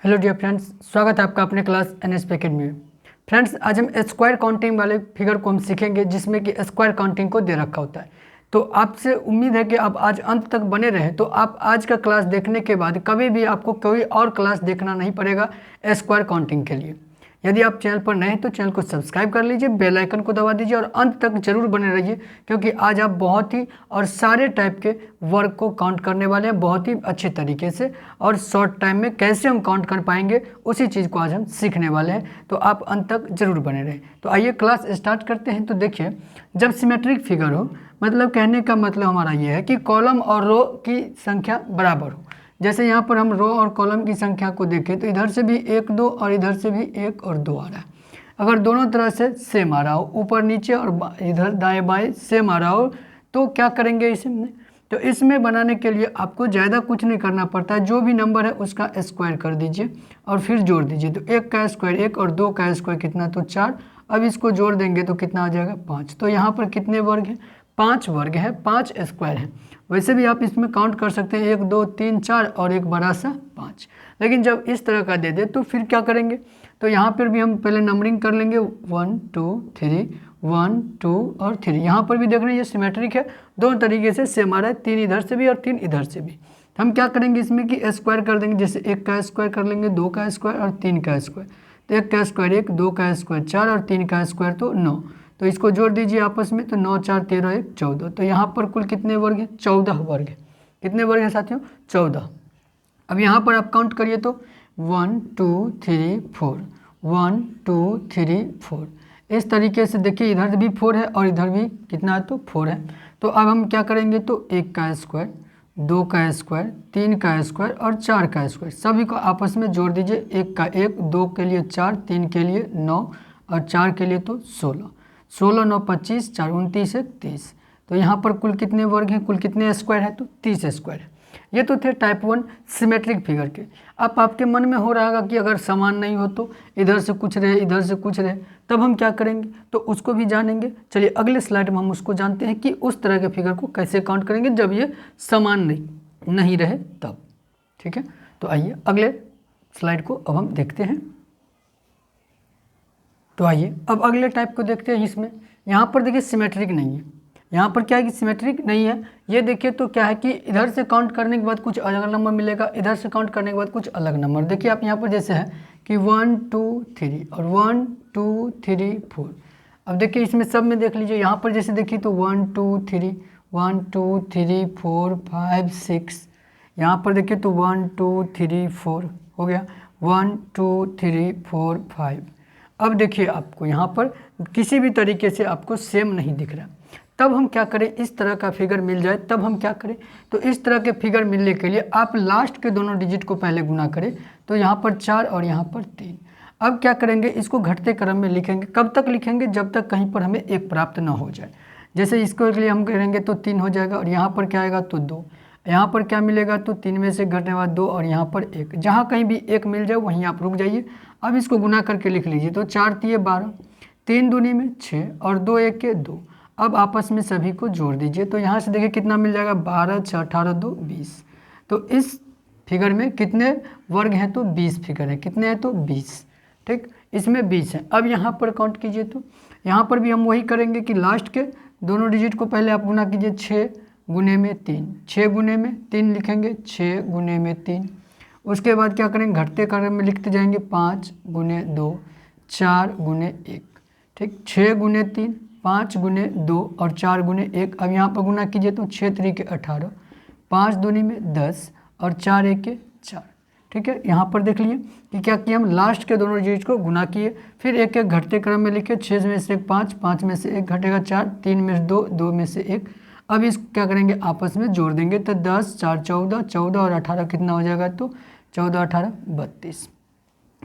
Hello dear friends, स्वागत है आपका अपने क्लास NSP अकेडमी में। फ्रेंड्स, आज हम स्क्वायर काउंटिंग वाले फिगर को हम सीखेंगे जिसमें कि स्क्वायर काउंटिंग को दे रखा होता है। तो आपसे उम्मीद है कि आप आज अंत तक बने रहें, तो आप आज का क्लास देखने के बाद कभी भी आपको कोई और क्लास देखना नहीं पड़ेगा स्क्वायर काउंटिंग के लिए। यदि आप चैनल पर नए हैं तो चैनल को सब्सक्राइब कर लीजिए, बेल आइकन को दबा दीजिए और अंत तक जरूर बने रहिए, क्योंकि आज आप बहुत ही और सारे टाइप के वर्क को काउंट करने वाले हैं बहुत ही अच्छे तरीके से। और शॉर्ट टाइम में कैसे हम काउंट कर पाएंगे उसी चीज़ को आज हम सीखने वाले हैं, तो आप अंत तक जरूर बने रहें। तो आइए क्लास स्टार्ट करते हैं। तो देखिए, जब सिमेट्रिक फिगर हो, मतलब कहने का मतलब हमारा ये है कि कॉलम और रो की संख्या बराबर हो। जैसे यहाँ पर हम रो और कॉलम की संख्या को देखें तो इधर से भी 1 2 और इधर से भी 1 और 2 आ रहा है। अगर दोनों तरह से सेम आ रहा हो, ऊपर नीचे और इधर दाएं बाएं सेम आ रहा हो, तो क्या करेंगे इसमें? तो इसमें बनाने के लिए आपको ज़्यादा कुछ नहीं करना पड़ता है। जो भी नंबर है उसका स्क्वायर कर दीजिए और फिर जोड़ दीजिए। तो 1 का स्क्वायर 1 और 2 का स्क्वायर कितना? तो 4। अब इसको जोड़ देंगे तो कितना आ जाएगा? 5। तो यहाँ पर कितने वर्ग हैं? 5 वर्ग है, 5 स्क्वायर है। वैसे भी आप इसमें काउंट कर सकते हैं 1 2 3 4 और एक बड़ा सा 5। लेकिन जब इस तरह का दे दे तो फिर क्या करेंगे? तो यहाँ पर भी हम पहले नंबरिंग कर लेंगे 1 2 3 1 2 और 3। यहाँ पर भी देख रहे हैं ये सिमेट्रिक है, दोनों तरीके से सेम आ रहा है, 3 इधर से भी और 3 इधर से भी। हम क्या करेंगे इसमें कि स्क्वायर कर देंगे। जैसे 1 का स्क्वायर कर लेंगे, 2 का स्क्वायर और 3 का स्क्वायर। तो 1 का स्क्वायर 1, 2 का स्क्वायर 4 और 3 का स्क्वायर तो 9। तो इसको जोड़ दीजिए आपस में, तो 9 4 13 1 14। तो यहाँ पर कुल कितने वर्ग हैं? 14 वर्ग है। कितने वर्ग हैं साथियों? 14। अब यहाँ पर आप काउंट करिए तो 1 2 3 4 1 2 3 4। इस तरीके से देखिए, इधर भी 4 है और इधर भी कितना है? तो 4 है। तो अब हम क्या करेंगे? तो 1 का स्क्वायर 2 का स्क्वायर 3 का स्क्वायर और 4 का स्क्वायर सभी को आपस में जोड़ दीजिए। 1 का 1, 2 के लिए 4, 3 के लिए 9 और 4 के लिए तो 16। 16 9 25 4 29 1 30। तो यहाँ पर कुल कितने वर्ग हैं? कुल कितने स्क्वायर है? तो 30 स्क्वायर है। ये तो थे टाइप 1 सिमेट्रिक फिगर के। अब आपके मन में हो रहा होगा कि अगर समान नहीं हो तो इधर से कुछ रहे इधर से कुछ रहे, तब हम क्या करेंगे? तो उसको भी जानेंगे। चलिए अगले स्लाइड में हम उसको जानते हैं कि उस तरह के फिगर को कैसे काउंट करेंगे जब ये समान नहीं रहे तब। ठीक है, तो आइए अगले स्लाइड को अब हम देखते हैं। तो आइए अब अगले टाइप को देखते हैं। इसमें यहाँ पर देखिए सिमेट्रिक नहीं है। यहाँ पर क्या है कि सिमेट्रिक नहीं है। ये देखिए तो क्या है कि इधर से काउंट करने के बाद कुछ अलग नंबर मिलेगा, इधर से काउंट करने के बाद कुछ अलग नंबर। देखिए आप यहाँ पर जैसे है कि 1 2 3 और 1 2 3 4। अब देखिए इसमें सब में देख लीजिए, यहाँ पर जैसे देखिए तो 1 2 3 1 2 3 4 5 6। यहाँ पर देखिए तो 1 2 3 4 हो गया, 1 2 3 4 5। अब देखिए आपको यहाँ पर किसी भी तरीके से आपको सेम नहीं दिख रहा, तब हम क्या करें? इस तरह का फिगर मिल जाए तब हम क्या करें? तो इस तरह के फिगर मिलने के लिए आप लास्ट के दोनों डिजिट को पहले गुना करें। तो यहाँ पर 4 और यहाँ पर 3। अब क्या करेंगे? इसको घटते क्रम में लिखेंगे। कब तक लिखेंगे? जब तक कहीं पर हमें 1 प्राप्त ना हो जाए। जैसे इसको के लिए हम करेंगे तो 3 हो जाएगा और यहाँ पर क्या आएगा? तो 2। यहाँ पर क्या मिलेगा? तो 3 में से घटने बाद 2 और यहाँ पर 1। जहाँ कहीं भी 1 मिल जाए वहीं आप रुक जाइए। अब इसको गुना करके लिख लीजिए। तो 4 3 12, 3 दूनी में 6 और 2 1 के 2। अब आपस में सभी को जोड़ दीजिए। तो यहाँ से देखिए कितना मिल जाएगा? 12 6 18 2 20। तो इस फिगर में कितने वर्ग हैं? तो 20 फिगर है। कितने हैं? तो 20। ठीक, इसमें 20 है। अब यहाँ पर काउंट कीजिए तो यहाँ पर भी हम वही करेंगे कि लास्ट के दोनों डिजिट को पहले आप गुना कीजिए। 6 गुने में 3, 6 गुने में 3 लिखेंगे, 6 गुने में 3। उसके बाद क्या करेंगे? घटते क्रम में लिखते जाएंगे। 5 गुने 2 4 गुने 1। ठीक, 6 गुने 3 5 गुने 2 और 4 गुने 1। अब यहाँ पर गुना कीजिए तो 6 3 के 18, 5 दूनी में 10 और 4 1 के 4। ठीक है, यहाँ पर देख लिए कि क्या किया? हम लास्ट के दोनों डिजिट को गुना किए, फिर एक एक घटते क्रम में लिखे। 6 में से 5, 5 में से 1 घटेगा 4, 3 में से 2, 2 में से 1। अब इस क्या करेंगे? आपस में जोड़ देंगे। तो 10 4 14, 14 और 18 कितना हो जाएगा? तो 14 18 32।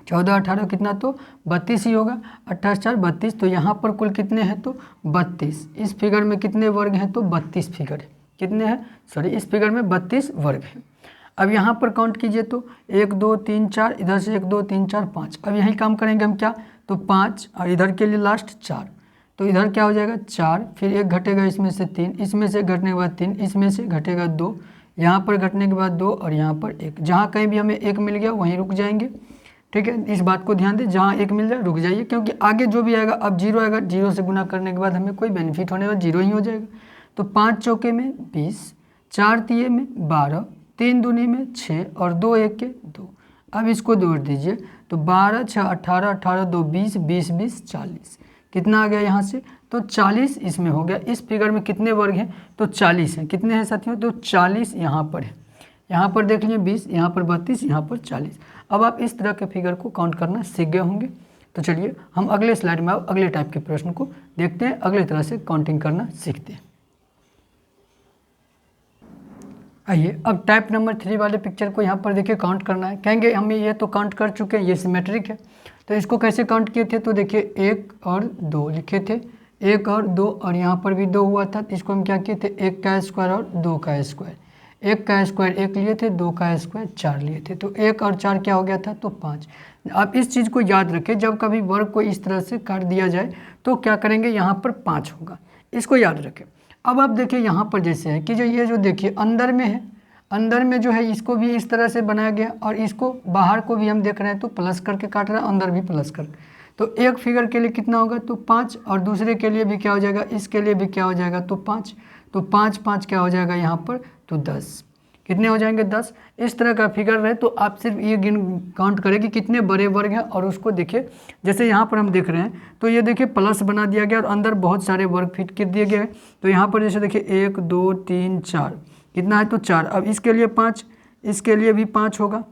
14 18 कितना? तो 32 ही होगा। 28 4 32। तो यहाँ पर कुल कितने हैं? तो 32। इस फिगर में कितने वर्ग हैं? तो 32 फिगर है। कितने हैं? सॉरी, इस फिगर में 32 वर्ग हैं। अब यहाँ पर काउंट कीजिए तो 1 2 3 4, इधर से 1 2 3 4 5। अब यही काम करेंगे हम क्या? तो 5 और इधर के लिए लास्ट 4। तो इधर क्या हो जाएगा? 4, फिर 1 घटेगा इसमें से 3, इसमें से घटने के बाद 3, इसमें से घटेगा 2, यहाँ पर घटने के बाद 2 और यहाँ पर 1, जहाँ कहीं भी हमें 1 मिल गया वहीं रुक जाएंगे। ठीक है, इस बात को ध्यान दें, जहाँ 1 मिल जाए रुक जाइए, क्योंकि आगे जो भी आएगा अब 0 आएगा, 0 से गुना करने के बाद हमें कोई बेनिफिट होने वाला 0 ही हो जाएगा। तो 5 चौके में 20, 4 तिये में 12, 3 दूनी में 6 और 2 एक के 2। अब इसको जोड़ दीजिए तो 12 6 18, 18 2 20, 20 20 40, कितना आ गया यहाँ से, तो 40 इसमें हो गया। इस फिगर में कितने वर्ग हैं, तो 40 हैं। कितने हैं साथियों, तो 40 यहाँ पर है। यहाँ पर देख लीजिए 20, यहाँ पर 32, यहाँ पर 40। अब आप इस तरह के फिगर को काउंट करना सीख गए होंगे। तो चलिए हम अगले स्लाइड में अगले टाइप के प्रश्न को देखते हैं, अगले तरह से काउंटिंग करना सीखते हैं। आइए अब टाइप नंबर 3 वाले पिक्चर को यहाँ पर देखिए काउंट करना है। कहेंगे हमें ये तो काउंट कर चुके हैं, ये सिमेट्रिक है, तो इसको कैसे काउंट किए थे, तो देखिए 1 और 2 लिखे थे, 1 और 2 और यहाँ पर भी 2 हुआ था, तो इसको हम क्या किए थे, 1 का स्क्वायर और 2 का स्क्वायर। 1 का स्क्वायर 1 लिए थे, 2 का स्क्वायर 4 लिए थे, तो 1 और 4 क्या हो गया था, तो 5। आप इस चीज़ को याद रखें, जब कभी वर्ग को इस तरह से काट दिया जाए तो क्या करेंगे, यहाँ पर 5 होगा, इसको याद रखें। अब आप देखिए यहाँ पर जैसे है कि जो ये जो देखिए अंदर में है, अंदर में जो है इसको भी इस तरह से बनाया गया और इसको बाहर को भी हम देख रहे हैं तो प्लस करके काट रहे हैं, अंदर भी प्लस कर। तो एक फिगर के लिए कितना होगा, तो 5, और दूसरे के लिए भी क्या हो जाएगा, इसके लिए भी क्या हो जाएगा, तो 5। तो 5 5 क्या हो जाएगा यहाँ पर, तो 10। कितने हो जाएंगे, 10। इस तरह का फिगर रहे तो आप सिर्फ ये काउंट करें कि कितने बड़े वर्ग हैं, और उसको देखिए जैसे यहाँ पर हम देख रहे हैं तो ये देखिए प्लस बना दिया गया और अंदर बहुत सारे वर्ग फिट कर दिए गए। तो यहाँ पर जैसे देखिए 1 2 3 4, कितना है, तो 4। अब इसके लिए 5, इसके लिए भी 5 होगा,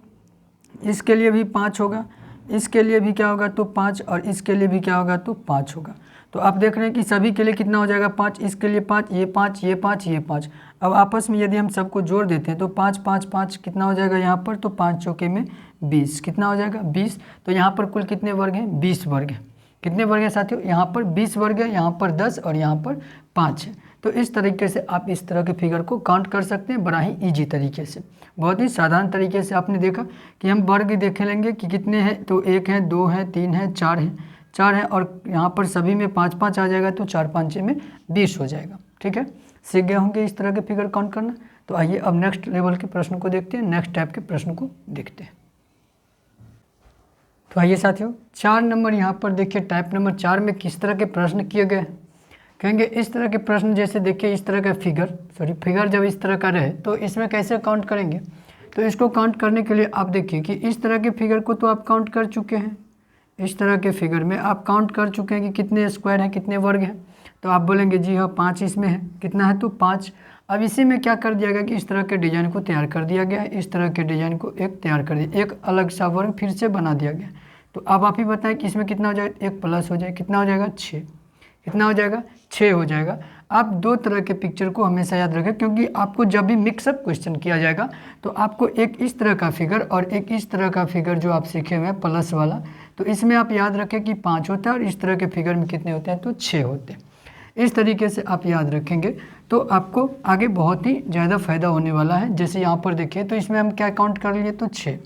इसके लिए भी 5 होगा, इसके लिए भी क्या होगा, तो 5, और इसके लिए भी क्या होगा, तो 5 होगा। तो आप देख रहे हैं कि सभी के लिए कितना हो जाएगा, 5, इसके लिए 5, ये 5, ये 5, ये 5। अब आपस में यदि हम सबको जोड़ देते हैं तो 5 5 5 कितना हो जाएगा यहाँ पर, तो 5 चौके में 20, कितना हो जाएगा, 20। तो यहाँ पर कुल कितने वर्ग हैं, 20 वर्ग हैं। कितने वर्ग हैं साथियों, यहाँ पर 20 वर्ग है, यहाँ पर 10 और यहाँ पर 5 है। तो इस तरीके से आप इस तरह के फिगर को काउंट कर सकते हैं, बड़ा ही ईजी तरीके से, बहुत ही साधारण तरीके से। आपने देखा कि हम वर्ग देख लेंगे कि कितने हैं, तो 1 है, 2 है, 3 है, 4 है, 4 है, और यहाँ पर सभी में 5 5 आ जाएगा, तो 4 5 में 20 हो जाएगा। ठीक है, सीख गए होंगे इस तरह के फिगर काउंट करना। तो आइए अब नेक्स्ट लेवल के प्रश्न को देखते हैं, नेक्स्ट टाइप के प्रश्न को देखते हैं। तो आइए साथियों 4 नंबर यहाँ पर देखिए, टाइप नंबर 4 में किस तरह के प्रश्न किए गए। कहेंगे इस तरह के प्रश्न, जैसे देखिए इस तरह का फिगर जब इस तरह का रहे तो इसमें कैसे काउंट करेंगे। तो इसको काउंट करने के लिए आप देखिए कि इस तरह के फिगर को तो आप काउंट कर चुके हैं, इस तरह के फिगर में आप काउंट कर चुके हैं कि कितने स्क्वायर हैं, कितने वर्ग हैं। तो आप बोलेंगे जी हाँ 5 इसमें है, कितना है, तो 5। अब इसी में क्या कर दिया गया कि इस तरह के डिजाइन को तैयार कर दिया गया है, इस तरह के डिजाइन को एक तैयार कर दिया, एक अलग सा वर्ग फिर से बना दिया गया। तो अब आप ही बताएं कि इसमें कितना हो जाएगा, एक प्लस हो जाए, कितना हो जाएगा, 6। कितना हो जाएगा, 6 हो जाएगा। आप 2 तरह के पिक्चर को हमेशा याद रखें, क्योंकि आपको जब भी मिक्सअप क्वेश्चन किया जाएगा तो आपको एक इस तरह का फिगर और एक इस तरह का फिगर जो आप सीखे हुए हैं प्लस वाला, तो इसमें आप याद रखें कि 5 होता है और इस तरह के फिगर में कितने होते हैं, तो 6 होते हैं। इस तरीके से आप याद रखेंगे तो आपको आगे बहुत ही ज़्यादा फायदा होने वाला है। जैसे यहाँ पर देखिए तो इसमें हम क्या काउंट कर लिए, तो 6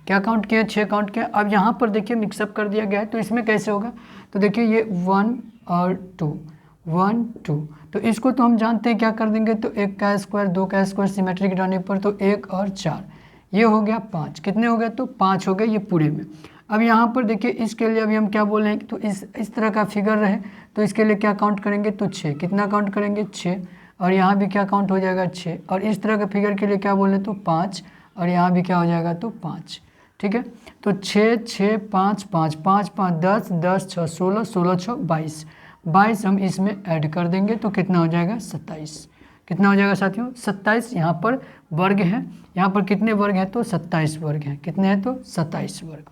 क्या काउंट किया, 6 काउंट किया। अब यहाँ पर देखिए मिक्सअप कर दिया गया है, तो इसमें कैसे होगा, तो देखिए ये 1 और 2, 1 2, तो इसको तो हम जानते हैं क्या कर देंगे, तो 1 का स्क्वायर 2 का स्क्वायर सिमेट्रिक डालने पर तो 1 और 4, ये हो गया 5। कितने हो गए, तो 5 हो गए ये पूरे में। अब यहाँ पर देखिए इसके लिए अभी हम क्या बोल रहे हैं, तो इस तरह का फिगर रहे तो इसके लिए क्या काउंट करेंगे, तो 6। कितना काउंट करेंगे, 6, और यहाँ भी क्या काउंट हो जाएगा, 6, और इस तरह के फिगर के लिए क्या बोल रहे हैं, तो 5, और यहाँ भी क्या हो जाएगा, तो 5। ठीक है, तो 6 6 5 5 5 5 10 10 6 16 16 6 22, 22 हम इसमें ऐड कर देंगे तो कितना हो जाएगा, 27। कितना हो जाएगा साथियों, 27। यहाँ पर वर्ग है, यहाँ पर कितने वर्ग हैं, तो 27 वर्ग हैं। कितने हैं, तो 27 वर्ग।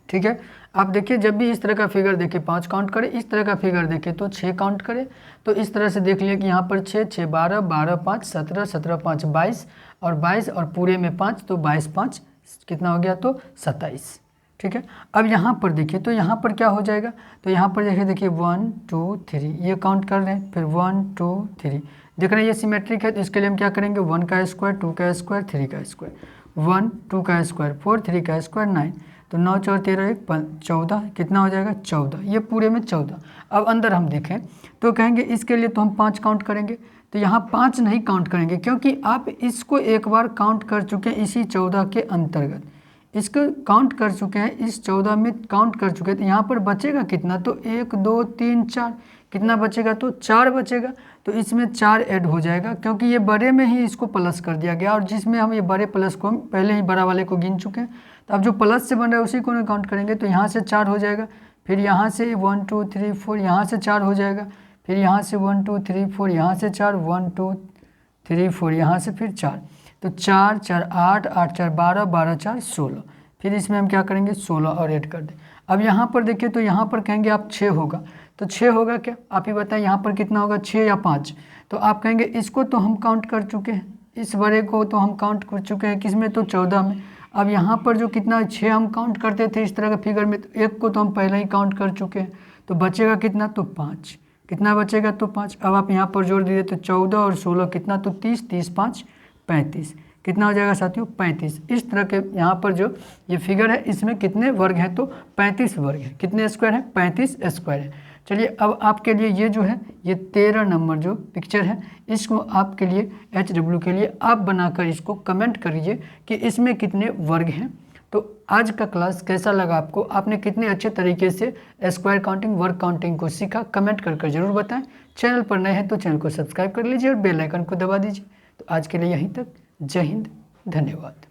ठीक है, आप देखिए जब भी इस तरह का फिगर देखें 5 काउंट करें, इस तरह का फिगर देखें तो 6 काउंट करें। तो इस तरह से देख लिया कि यहाँ पर 6 6 12 12 5 17 17 5 22, और 22 और पूरे में 5, तो 22 5 कितना हो गया, तो 27। ठीक है, अब यहाँ पर देखिए तो यहाँ पर क्या हो जाएगा, तो यहाँ पर देखिए 1 2 3 ये काउंट कर रहे हैं, फिर 1 2 3 देख रहे हैं ये सिमेट्रिक है, तो इसके लिए हम क्या करेंगे, 1 का स्क्वायर 2 का स्क्वायर 3 का स्क्वायर, 1 2 का स्क्वायर 4 3 का स्क्वायर 9, तो 9 4 13 1 14, कितना हो जाएगा, 14, ये पूरे में 14। अब अंदर हम देखें तो कहेंगे इसके लिए तो हम 5 काउंट करेंगे, तो यहाँ 5 नहीं काउंट करेंगे, क्योंकि आप इसको एक बार काउंट कर चुके हैं इसी 14 के अंतर्गत, इसको काउंट कर चुके हैं, इस 14 में काउंट कर चुके हैं। तो यहाँ पर बचेगा कितना, तो 1 2 3 4, कितना बचेगा, तो 4 बचेगा। तो इसमें 4 ऐड हो जाएगा, क्योंकि ये बड़े में ही इसको प्लस कर दिया गया, और जिसमें हम ये बड़े प्लस को हम पहले ही बड़ा वाले को गिन चुके हैं। तो अब जो प्लस से बन रहा है उसी को ना काउंट करेंगे। तो यहाँ से 4 हो जाएगा, फिर यहाँ से 1 2 3 4, यहाँ से 4 हो जाएगा, फिर यहाँ से 1 2 3 4, यहाँ से 4 1 2 3 4, यहाँ से फिर 4। तो 4 4 8 8 4 12 12 4 16, फिर इसमें हम क्या करेंगे 16 और ऐड कर दें। अब यहाँ पर देखिए, तो यहाँ पर कहेंगे आप 6 होगा, तो 6 होगा क्या, आप ही बताएं यहाँ पर कितना होगा, 6 या 5। तो आप कहेंगे इसको तो हम काउंट कर चुके हैं, इस बड़े को तो हम काउंट कर चुके हैं, किसमें, तो 14 में। अब यहाँ पर जो कितना 6 हम काउंट करते थे इस तरह का फिगर में, तो 1 को तो हम पहले ही काउंट कर चुके हैं, तो बचेगा कितना, तो 5। कितना बचेगा, तो 5। अब आप यहाँ पर जोड़ दीजिए, तो 14 और 16 कितना, तो 30, 30 5 35, कितना हो जाएगा साथियों, 35। इस तरह के यहाँ पर जो ये फिगर है इसमें कितने वर्ग हैं, तो 35 वर्ग है। कितने स्क्वायर है, 35 स्क्वायर है। चलिए अब आपके लिए ये जो है ये 13 नंबर जो पिक्चर है, इसको आपके लिए HW के लिए आप बनाकर इसको कमेंट करिए कि इसमें कितने वर्ग हैं। तो आज का क्लास कैसा लगा आपको, आपने कितने अच्छे तरीके से स्क्वायर काउंटिंग, वर्ग काउंटिंग को सीखा, कमेंट कर जरूर बताएं। चैनल पर नए हैं तो चैनल को सब्सक्राइब कर लीजिए और बेल आइकन को दबा दीजिए। तो आज के लिए यहीं तक, जय हिंद, धन्यवाद।